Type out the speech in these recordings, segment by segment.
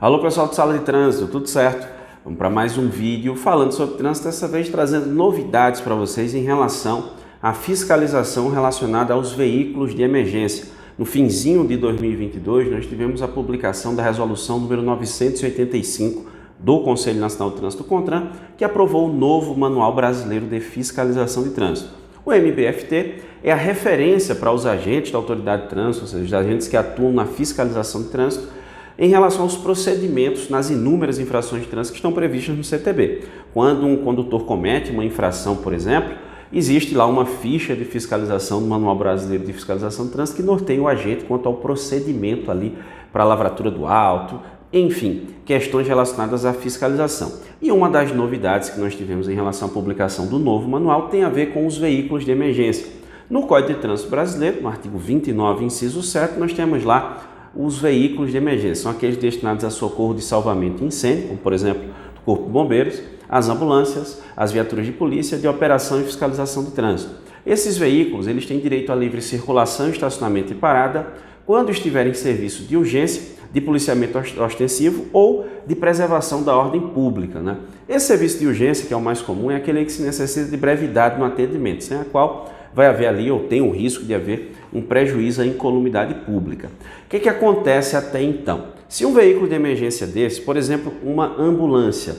Alô pessoal de Sala de Trânsito, tudo certo? Vamos para mais um vídeo falando sobre trânsito, dessa vez trazendo novidades para vocês em relação à fiscalização relacionada aos veículos de emergência. No finzinho de 2022, nós tivemos a publicação da resolução número 985 do Conselho Nacional de Trânsito, CONTRAN, que aprovou o novo Manual Brasileiro de Fiscalização de Trânsito. O MBFT é a referência para os agentes da Autoridade de Trânsito, ou seja, os agentes que atuam na fiscalização de trânsito, em relação aos procedimentos nas inúmeras infrações de trânsito que estão previstas no CTB. Quando um condutor comete uma infração, por exemplo, existe lá uma ficha de fiscalização do Manual Brasileiro de Fiscalização de Trânsito que norteia o agente quanto ao procedimento ali para a lavratura do auto, enfim, questões relacionadas à fiscalização. E uma das novidades que nós tivemos em relação à publicação do novo manual tem a ver com os veículos de emergência. No Código de Trânsito Brasileiro, no artigo 29, inciso 7, nós temos lá os veículos de emergência. São aqueles destinados a socorro de salvamento e incêndio, como por exemplo o Corpo de Bombeiros, as ambulâncias, as viaturas de polícia, de operação e fiscalização de trânsito. Esses veículos eles têm direito à livre circulação, estacionamento e parada quando estiverem em serviço de urgência, de policiamento ostensivo ou de preservação da ordem pública, né? Esse serviço de urgência, que é o mais comum, é aquele que se necessita de brevidade no atendimento, sem a qual vai haver ali, ou tem o risco de haver, um prejuízo à incolumidade pública. O que acontece até então? Se um veículo de emergência desse, por exemplo, uma ambulância,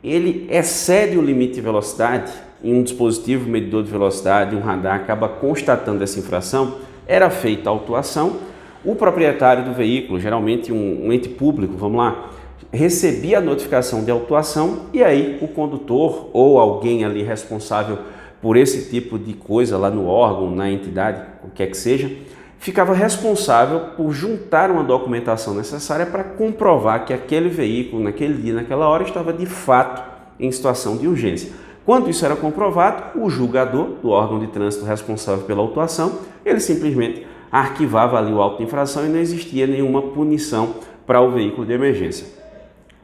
ele excede o limite de velocidade, em um dispositivo medidor de velocidade, um radar, acaba constatando essa infração, era feita a autuação, o proprietário do veículo, geralmente um ente público, vamos lá, recebia a notificação de autuação e aí o condutor ou alguém ali responsável por esse tipo de coisa lá no órgão, na entidade, o que é que seja, ficava responsável por juntar uma documentação necessária para comprovar que aquele veículo, naquele dia, naquela hora, estava de fato em situação de urgência. Quando isso era comprovado, o julgador do órgão de trânsito responsável pela autuação, ele simplesmente arquivava ali o auto de infração e não existia nenhuma punição para o veículo de emergência.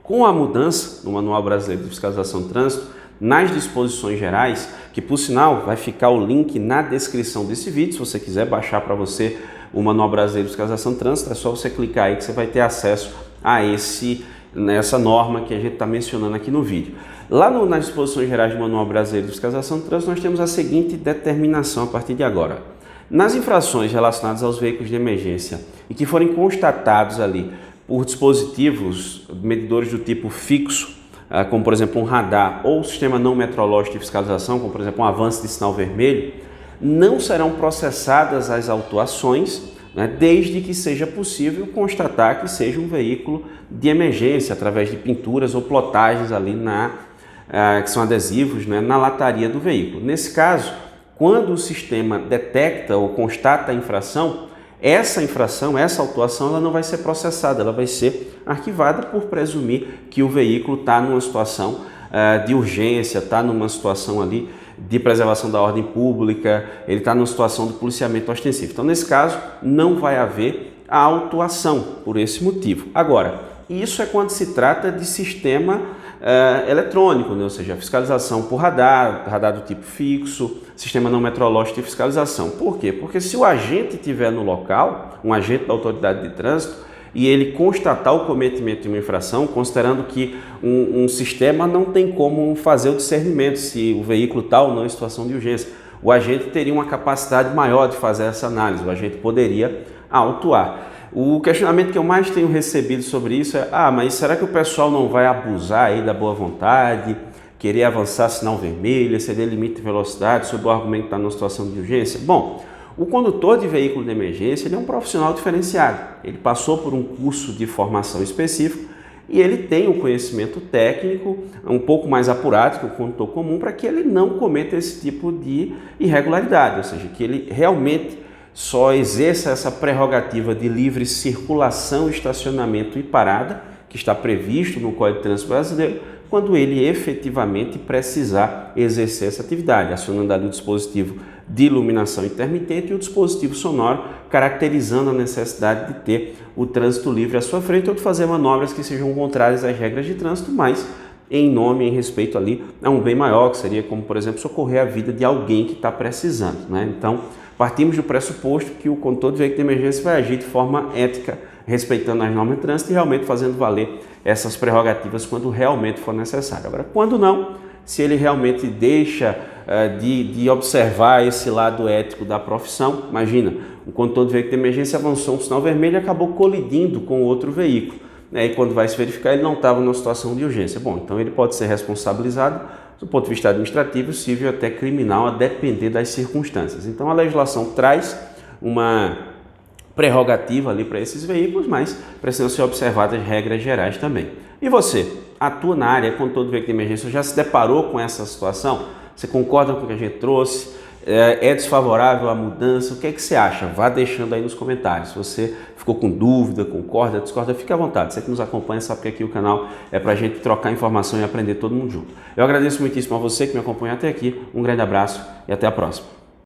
Com a mudança no Manual Brasileiro de Fiscalização de Trânsito, nas disposições gerais, que por sinal vai ficar o link na descrição desse vídeo, se você quiser baixar para você o Manual Brasileiro de Fiscalização de Trânsito, é só você clicar aí que você vai ter acesso a essa norma que a gente está mencionando aqui no vídeo. Lá nas disposições gerais do Manual Brasileiro de Fiscalização de Trânsito, nós temos a seguinte determinação a partir de agora. Nas infrações relacionadas aos veículos de emergência e que forem constatados ali por dispositivos medidores do tipo fixo, como por exemplo um radar ou sistema não metrológico de fiscalização, como por exemplo um avanço de sinal vermelho, não serão processadas as autuações, né, desde que seja possível constatar que seja um veículo de emergência, através de pinturas ou plotagens ali que são adesivos, né, na lataria do veículo. Nesse caso, quando o sistema detecta ou constata a infração, essa autuação, ela não vai ser processada, ela vai ser arquivada por presumir que o veículo está numa situação de urgência, está numa situação ali de preservação da ordem pública, ele está numa situação de policiamento ostensivo. Então, nesse caso, não vai haver a autuação por esse motivo. Agora, isso é quando se trata de sistema eletrônico, né? Ou seja, a fiscalização por radar do tipo fixo, sistema não metrológico de fiscalização. Por quê? Porque se o agente estiver no local, um agente da autoridade de trânsito, e ele constatar o cometimento de uma infração, considerando que um sistema não tem como fazer o discernimento se o veículo está ou não em situação de urgência, o agente teria uma capacidade maior de fazer essa análise, o agente poderia autuar. O questionamento que eu mais tenho recebido sobre isso é: mas será que o pessoal não vai abusar aí da boa vontade, querer avançar sinal vermelho, exceder limite de velocidade sob o argumento que está numa situação de urgência? Bom, o condutor de veículo de emergência ele é um profissional diferenciado, ele passou por um curso de formação específico e ele tem um conhecimento técnico um pouco mais apurado que o condutor comum para que ele não cometa esse tipo de irregularidade, ou seja, que ele realmente só exerça essa prerrogativa de livre circulação, estacionamento e parada, que está previsto no Código de Trânsito Brasileiro, quando ele efetivamente precisar exercer essa atividade, acionando ali o dispositivo de iluminação intermitente e o dispositivo sonoro, caracterizando a necessidade de ter o trânsito livre à sua frente ou de fazer manobras que sejam contrárias às regras de trânsito, mas em nome, em respeito ali a um bem maior, que seria como, por exemplo, socorrer a vida de alguém que está precisando, né? Então, partimos do pressuposto que o condutor de veículo de emergência vai agir de forma ética respeitando as normas de trânsito e realmente fazendo valer essas prerrogativas quando realmente for necessário. Agora, quando não, se ele realmente deixa de observar esse lado ético da profissão, imagina, um condutor de veículo de emergência avançou um sinal vermelho e acabou colidindo com outro veículo. E quando vai se verificar, ele não estava numa situação de urgência. Bom, então ele pode ser responsabilizado do ponto de vista administrativo, civil até criminal, a depender das circunstâncias. Então a legislação traz uma prerrogativa ali para esses veículos, mas precisam ser observadas regras gerais também. E você, atua na área, condutor de veículo de emergência, já se deparou com essa situação? Você concorda com o que a gente trouxe? É desfavorável à mudança? O que é que você acha? Vá deixando aí nos comentários. Se você ficou com dúvida, concorda, discorda, fique à vontade. Você que nos acompanha sabe que aqui o canal é para a gente trocar informação e aprender todo mundo junto. Eu agradeço muitíssimo a você que me acompanha até aqui. Um grande abraço e até a próxima.